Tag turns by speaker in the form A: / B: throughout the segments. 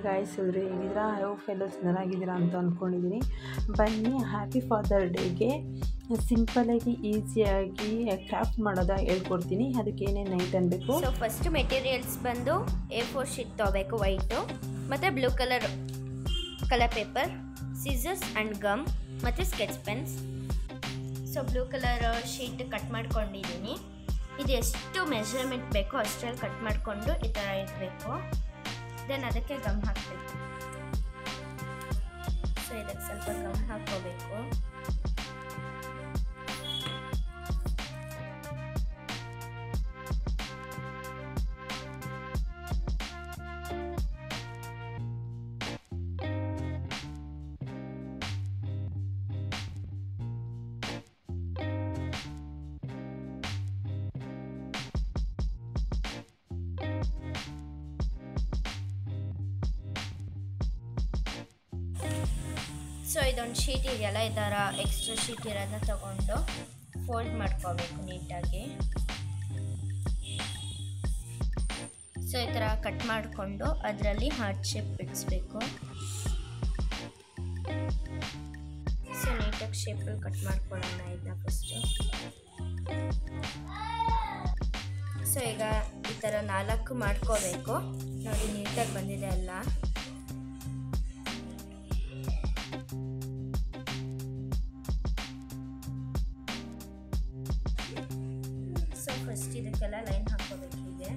A: Guys, ಎಲ್ಲರೂ ಹೇಗಿದ್ದೀರಾ? I hope ಎಲ್ಲ ಚೆನ್ನಾಗಿದ್ದೀರಾ ಅಂತ ಅಂದ್ಕೊಂಡಿದ್ದೀನಿ. ಬನ್ನಿ, ಹ್ಯಾಪಿ ಫಾದರ್ ಡೇಗೆ ಸಿಂಪಲಾಗಿ ಈಸಿಯಾಗಿ ಕ್ರಾಫ್ಟ್ ಮಾಡೋದ ಹೇಳ್ಕೊಡ್ತೀನಿ. ಅದಕ್ಕೆ ಏನೇನು ಐಟಮ್ ಬೇಕು.
B: ಸೊ ಫಸ್ಟ್ ಮೆಟೀರಿಯಲ್ಸ್ ಬಂದು A4 ಶೀಟ್ ತೊಗೋಬೇಕು, ವೈಟು, ಮತ್ತು blue colour paper, scissors and gum ಮತ್ತು sketch pens. So blue colour sheet cut ಮಾಡ್ಕೊಂಡಿದ್ದೀನಿ. ಇದು ಎಷ್ಟು ಮೆಜರ್ಮೆಂಟ್ ಬೇಕೋ ಅಷ್ಟರಲ್ಲಿ ಕಟ್ ಮಾಡಿಕೊಂಡು ಈ ಥರ ಇಡಬೇಕು. ದೆನ್ ಅದಕ್ಕೆ ಗಮ್ ಹಾಕಬೇಕು. ಸೊ ಇದಕ್ಕೆ ಸ್ವಲ್ಪ ಗಮ್ ಹಾಕ್ಕೋಬೇಕು. ಸೊ ಇದೊಂದು ಶೀಟ್ ಇದೆಯಲ್ಲ, ಈ ಥರ ಎಕ್ಸ್ಟ್ರಾ ಶೀಟ್ ಇರೋದನ್ನ ತಗೊಂಡು ಫೋಲ್ಡ್ ಮಾಡ್ಕೋಬೇಕು ನೀಟಾಗಿ. ಸೊ ಈ ಥರ ಕಟ್ ಮಾಡಿಕೊಂಡು ಅದರಲ್ಲಿ ಹಾರ್ಟ್ ಶೇಪ್ ಬಿಡಿಸ್ಬೇಕು. ಸೊ ನೀಟಾಗಿ ಶೇಪಲ್ಲಿ ಕಟ್ ಮಾಡ್ಕೊಳ್ಳೋಣ ಇದನ್ನ ಫಸ್ಟು. ಸೊ ಈಗ ಈ ಥರ 4 ಮಾಡ್ಕೋಬೇಕು. ನೋಡಿ ನೀಟಾಗಿ ಬಂದಿದೆ ಅಲ್ಲ. ಸೊ ಫಸ್ಟ್ ಇದಕ್ಕೆಲ್ಲ ಲೈನ್ ಹಾಕೋಬೇಕು ಹೀಗೆ.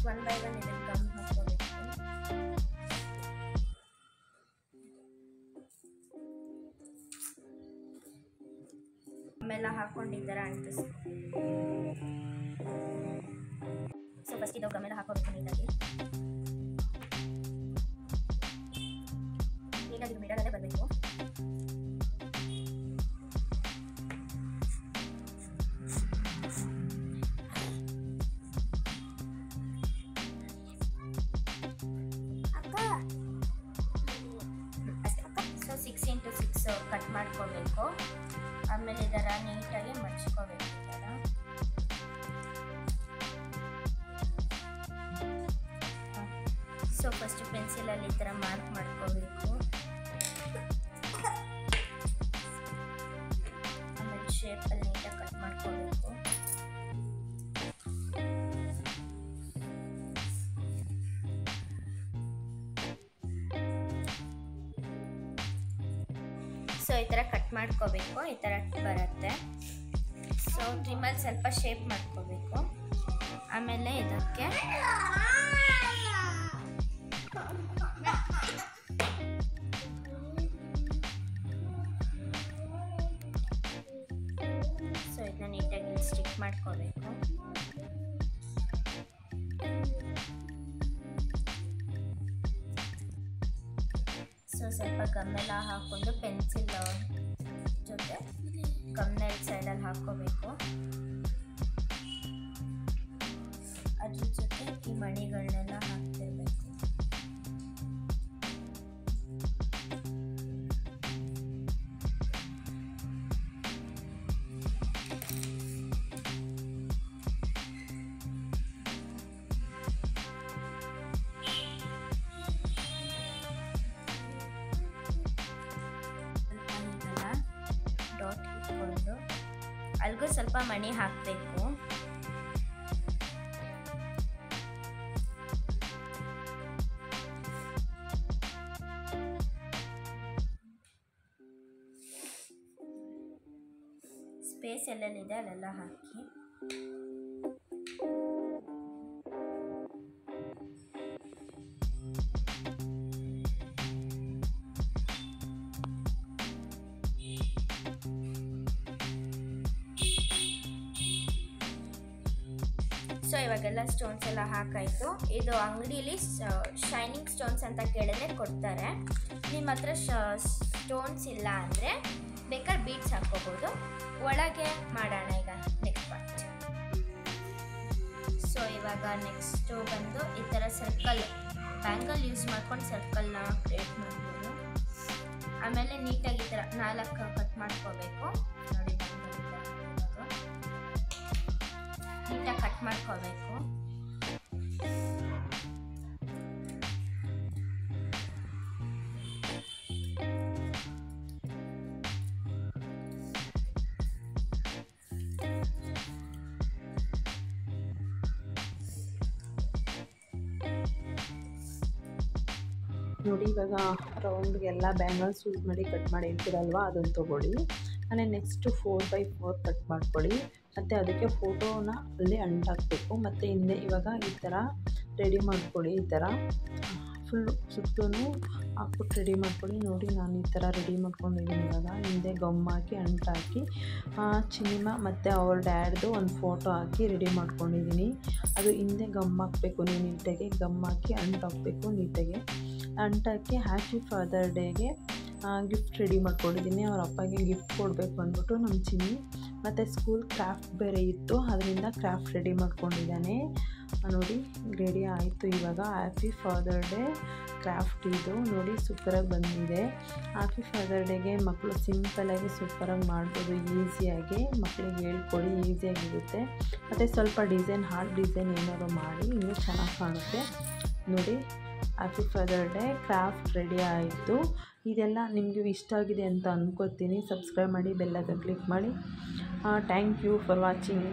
B: ಒನ್ ಬೈ ಒನ್ ಇದಕ್ಕೆ ಗಮ್ ಹಾಕೋಬೇಕು. ಆಮೇಲೆ ಹಾಕೊಂಡು ಈ ಥರ ಅಂಟಿಸ್ಬೇಕು. ಸೊ ಫಸ್ಟ್ ಇದು ಗಮ್ಮೆಲ್ಲ ಹಾಕೋಬೇಕು ನೀಟಾಗಿ. ನೀಟಾಗಿ ಮಿಡಲಲ್ಲೇ ಬರಬೇಕು. ಸೊ 6x6 ಕಟ್ ಮಾಡ್ಕೋಬೇಕು. ಆಮೇಲೆ ಇದರ ನೀಟಾಗಿ ಮಡ್ಚ್ಕೋಬೇಕು. ಸೊ ಫಸ್ಟ್ ಪೆನ್ಸಿಲಲ್ಲಿ ಈ ಥರ ಮಾರ್ಕ್ ಮಾಡ್ಕೋಬೇಕು. ಆಮೇಲೆ ಶೇಪಲ್ಲಿ ನೀಟಾಗಿ ಕಟ್ ಮಾಡ್ಕೋಬೇಕು. ಸೊ ಈ ಥರ ಕಟ್ ಮಾಡ್ಕೋಬೇಕು. ಈ ಥರ ಬರುತ್ತೆ. ಸೊ ಟ್ರಿಮಲ್ಲಿ ಸ್ವಲ್ಪ ಶೇಪ್ ಮಾಡ್ಕೋಬೇಕು. ಆಮೇಲೆ ಇದಕ್ಕೆ ಸೊ ಇದನ್ನ ನೀಟಾಗಿ ಸ್ಟಿಕ್ ಮಾಡ್ಕೋಬೇಕು. ಸೊ ಸ್ವಲ್ಪ ಗಮ್ಮೆಲ್ಲ ಹಾಕ್ಕೊಂಡು ಪೆನ್ಸಿಲ್ ಜೊತೆ ಗಮ್ನ ಸೈಡಲ್ಲಿ ಹಾಕ್ಕೋಬೇಕು. ಅದ್ರ ಜೊತೆ ಈ ಮಣಿಗಳನ್ನೆಲ್ಲ ಹಾಕ್ತಿರ್ಬೇಕು. ಡಾಟ್ ಇಟ್ಕೊಂಡು ಅಲ್ಗೂ ಸ್ವಲ್ಪ ಮಣಿ ಹಾಕಬೇಕು. ಸ್ಪೇಸ್ ಎಲ್ಲೆಲ್ಲಿದೆ ಅಲ್ಲೆಲ್ಲ ಹಾಕಿ. ಸೊ ಇವಾಗೆಲ್ಲ ಸ್ಟೋನ್ಸ್ ಎಲ್ಲ ಹಾಕಾಯಿತು. ಇದು ಅಂಗಡಿಯಲ್ಲಿ ಶೈನಿಂಗ್ ಸ್ಟೋನ್ಸ್ ಅಂತ ಕೇಳಿದ್ರೆ ಕೊಡ್ತಾರೆ. ನಿಮ್ಮ ಹತ್ರ ಸ್ಟೋನ್ಸ್ ಇಲ್ಲ ಅಂದರೆ ಬೇಕಾದ್ರೆ ಬೀಡ್ಸ್ ಹಾಕ್ಕೋಬೋದು. ಒಳಗೆ ಮಾಡೋಣ ಈಗ ನೆಕ್ಸ್ಟ್ ಪಾರ್ಟ್. ಸೊ ಇವಾಗ ನೆಕ್ಸ್ಟು ಬಂದು ಈ ಥರ ಸರ್ಕಲ್ ಬ್ಯಾಂಗಲ್ ಯೂಸ್ ಮಾಡ್ಕೊಂಡು ಸರ್ಕಲ್ನ ಕ್ರಿಯೇಟ್ ಮಾಡ್ಬೋದು. ಆಮೇಲೆ ನೀಟಾಗಿ ಈ ಥರ 4 ಕಟ್ ಮಾಡ್ಕೋಬೇಕು. ನೋಡಿ ನೀಟಾಗಿ ಕಟ್ ಮಾಡ್ಕೋಬೇಕು.
A: ನೋಡಿ ಇವಾಗ ರೌಂಡ್ಗೆಲ್ಲ ಬ್ಯಾಂಗಲ್ಸ್ ಯೂಸ್ ಮಾಡಿ ಕಟ್ ಮಾಡಿ ಇರ್ತೀರಲ್ವ, ಅದನ್ನು ತೊಗೊಳ್ಳಿ. ಆಮೇಲೆ ನೆಕ್ಸ್ಟು 4x4 ಕಟ್ ಮಾಡ್ಕೊಳ್ಳಿ. ಮತ್ತು ಅದಕ್ಕೆ ಫೋಟೋನ ಅಲ್ಲಿ ಅಂಟಾಕಬೇಕು. ಮತ್ತು ಹಿಂದೆ ಇವಾಗ ಈ ಥರ ರೆಡಿ ಮಾಡ್ಕೊಳ್ಳಿ. ಈ ಥರ ಫುಲ್ಲು ಸುತ್ತೂ ಹಾಕ್ಬಿಟ್ಟು ರೆಡಿ ಮಾಡ್ಕೊಳ್ಳಿ. ನೋಡಿ ನಾನು ಈ ಥರ ರೆಡಿ ಮಾಡ್ಕೊಂಡಿದ್ದೀನಿ. ಇವಾಗ ಹಿಂದೆ ಗಮ್ ಹಾಕಿ ಅಂಟಾಕಿ ಚಿನಿಮಾ ಮತ್ತು ಅವ್ರ ಡ್ಯಾಡ್ದು ಒಂದು ಫೋಟೋ ಹಾಕಿ ರೆಡಿ ಮಾಡ್ಕೊಂಡಿದ್ದೀನಿ. ಅದು ಹಿಂದೆ ಗಮ್ ಹಾಕಬೇಕು. ನೀವು ನೀಟಾಗಿ ಗಮ್ ಹಾಕಿ ಅಂಟಾಕಬೇಕು. ನೀಟಾಗಿ ಅಂಟಾಕಿ ಹ್ಯಾಪಿ ಫಾದರ್ ಡೇಗೆ ಗಿಫ್ಟ್ ರೆಡಿ ಮಾಡ್ಕೊಂಡಿದ್ದೀನಿ. ಅವ್ರ ಅಪ್ಪಗೆ ಗಿಫ್ಟ್ ಕೊಡಬೇಕು ಅಂದ್ಬಿಟ್ಟು ನಮ್ಮ ಚಿನ್ನಿ. ಮತ್ತು ಸ್ಕೂಲ್ ಕ್ರಾಫ್ಟ್ ಬೇರೆ ಇತ್ತು, ಅದರಿಂದ ಕ್ರಾಫ್ಟ್ ರೆಡಿ ಮಾಡ್ಕೊಂಡಿದ್ದಾನೆ. ನೋಡಿ ರೆಡಿ ಆಯಿತು. ಇವಾಗ ಹ್ಯಾಪಿ ಫಾದರ್ ಡೇ ಕ್ರಾಫ್ಟ್ ಇದು ನೋಡಿ ಸೂಪರಾಗಿ ಬಂದಿದೆ. ಹ್ಯಾಪಿ ಫಾದರ್ ಡೇಗೆ ಮಕ್ಕಳು ಸಿಂಪಲಾಗಿ ಸೂಪರಾಗಿ ಮಾಡ್ಬೋದು. ಈಸಿಯಾಗಿ ಮಕ್ಕಳಿಗೆ ಹೇಳ್ಕೊಡಿ, ಈಸಿಯಾಗಿರುತ್ತೆ. ಮತ್ತು ಸ್ವಲ್ಪ ಡಿಸೈನ್ ಹಾರ್ಡ್ ಡಿಸೈನ್ ಏನಾದ್ರು ಮಾಡಿ ಇನ್ನೂ ಚೆನ್ನಾಗಿ ಕಾಣುತ್ತೆ. ನೋಡಿ happy father day craft ready ಆಯಿತು. ಇದೆಲ್ಲ ನಿಮಗೂ ಇಷ್ಟ ಆಗಿದೆ ಅಂತ ಅಂದ್ಕೋತೀನಿ. ಸಬ್ಸ್ಕ್ರೈಬ್ ಮಾಡಿ, ಬೆಲ್ ಐಕಾನ್ ಕ್ಲಿಕ್ ಮಾಡಿ. Thank you for watching.